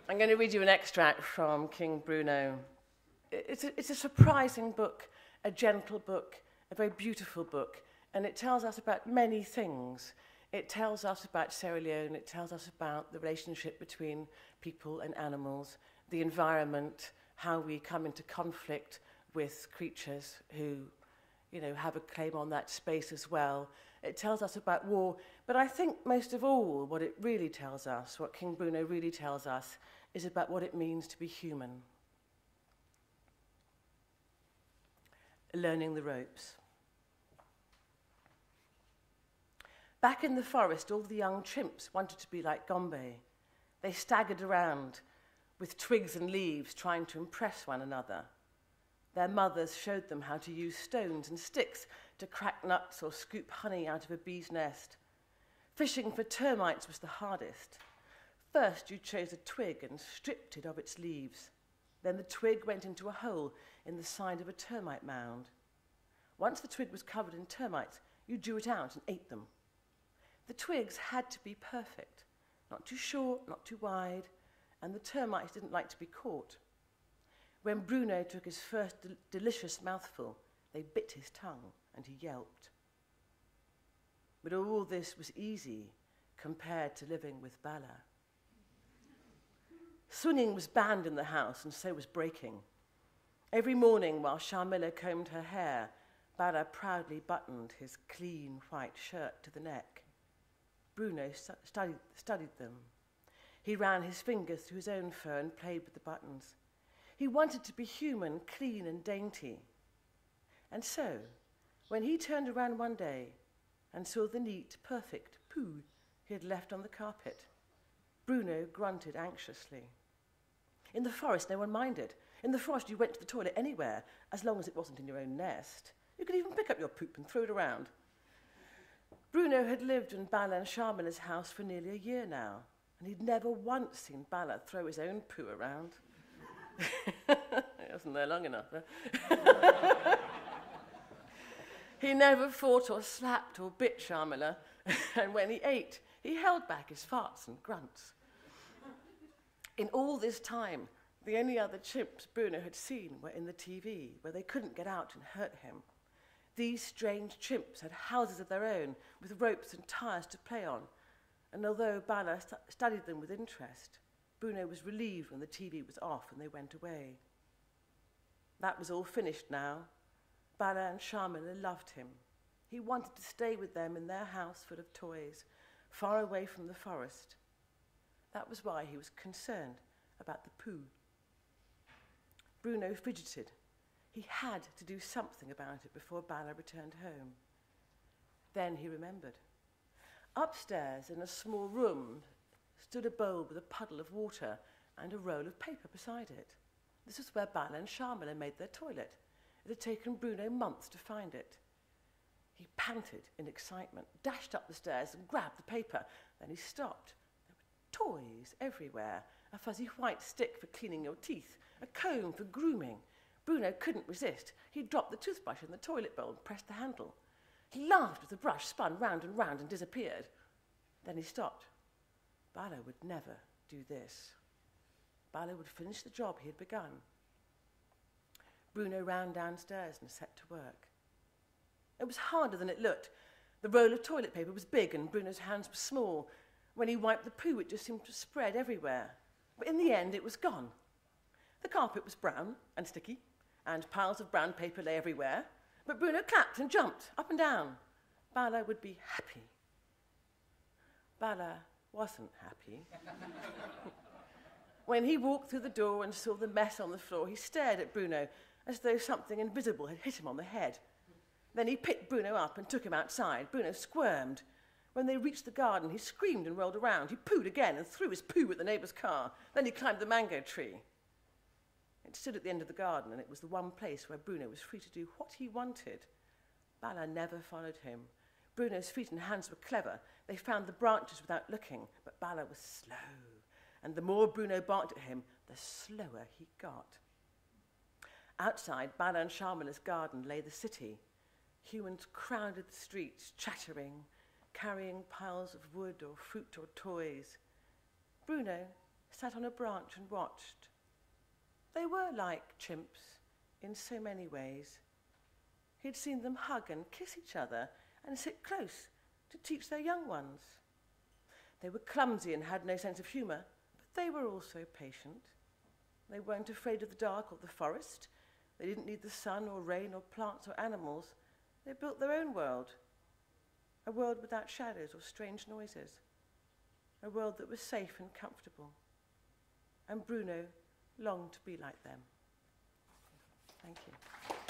I'm going to read you an extract from King Bruno. It's a surprising book, a gentle book, a very beautiful book, and it tells us about many things. It tells us about Sierra Leone, it tells us about the relationship between people and animals, the environment, how we come into conflict with creatures who, you know, have a claim on that space as well. It tells us about war, but I think most of all what it really tells us, what King Bruno really tells us, is about what it means to be human. Learning the ropes. Back in the forest, all the young chimps wanted to be like Gombe. They staggered around with twigs and leaves, trying to impress one another. Their mothers showed them how to use stones and sticks to crack nuts or scoop honey out of a bee's nest. Fishing for termites was the hardest. First, you chose a twig and stripped it of its leaves. Then the twig went into a hole in the side of a termite mound. Once the twig was covered in termites, you drew it out and ate them. The twigs had to be perfect, not too short, not too wide, and the termites didn't like to be caught. When Bruno took his first delicious mouthful, they bit his tongue and he yelped. But all this was easy compared to living with Bala. Swinging was banned in the house, and so was breaking. Every morning, while Sharmila combed her hair, Bala proudly buttoned his clean white shirt to the neck. Bruno studied them. He ran his fingers through his own fur and played with the buttons. He wanted to be human, clean and dainty. And so, when he turned around one day and saw the neat, perfect poo he had left on the carpet, Bruno grunted anxiously. In the forest, no one minded. In the forest, you went to the toilet anywhere, as long as it wasn't in your own nest. You could even pick up your poop and throw it around. Bruno had lived in Bala and Sharmila's house for nearly a year now, and he'd never once seen Bala throw his own poo around. He wasn't there long enough. Huh? He never fought or slapped or bit Sharmila, and when he ate, he held back his farts and grunts. In all this time, the only other chimps Bruno had seen were in the TV, where they couldn't get out and hurt him. These strange chimps had houses of their own, with ropes and tires to play on, and although Bala studied them with interest, Bruno was relieved when the TV was off and they went away. That was all finished now. Bala and Sharmila loved him. He wanted to stay with them in their house full of toys, far away from the forest. That was why he was concerned about the poo. Bruno fidgeted. He had to do something about it before Bala returned home. Then he remembered. Upstairs, in a small room, stood a bowl with a puddle of water and a roll of paper beside it. This was where Bala and Sharmila made their toilet. It had taken Bruno months to find it. He panted in excitement, dashed up the stairs and grabbed the paper. Then he stopped. There were toys everywhere, a fuzzy white stick for cleaning your teeth, a comb for grooming. Bruno couldn't resist. He dropped the toothbrush in the toilet bowl and pressed the handle. He laughed as the brush spun round and disappeared. Then he stopped. Bala would never do this. Bala would finish the job he had begun. Bruno ran downstairs and set to work. It was harder than it looked. The roll of toilet paper was big and Bruno's hands were small. When he wiped the poo, it just seemed to spread everywhere. But in the end, it was gone. The carpet was brown and sticky, and piles of brown paper lay everywhere. But Bruno clapped and jumped up and down. Bala would be happy. Bala wasn't happy. When he walked through the door and saw the mess on the floor, he stared at Bruno as though something invisible had hit him on the head. Then he picked Bruno up and took him outside. Bruno squirmed. When they reached the garden, he screamed and rolled around. He pooed again and threw his poo at the neighbour's car. Then he climbed the mango tree. It stood at the end of the garden, and it was the one place where Bruno was free to do what he wanted. Bala never followed him. Bruno's feet and hands were clever. They found the branches without looking, but Bala was slow. And the more Bruno barked at him, the slower he got. Outside Bala and Sharmila's garden lay the city. Humans crowded the streets, chattering, carrying piles of wood or fruit or toys. Bruno sat on a branch and watched. They were like chimps in so many ways. He'd seen them hug and kiss each other and sit close to teach their young ones. They were clumsy and had no sense of humour, but they were also patient. They weren't afraid of the dark or the forest. They didn't need the sun or rain or plants or animals. They built their own world, a world without shadows or strange noises, a world that was safe and comfortable. And Bruno longed to be like them. Thank you.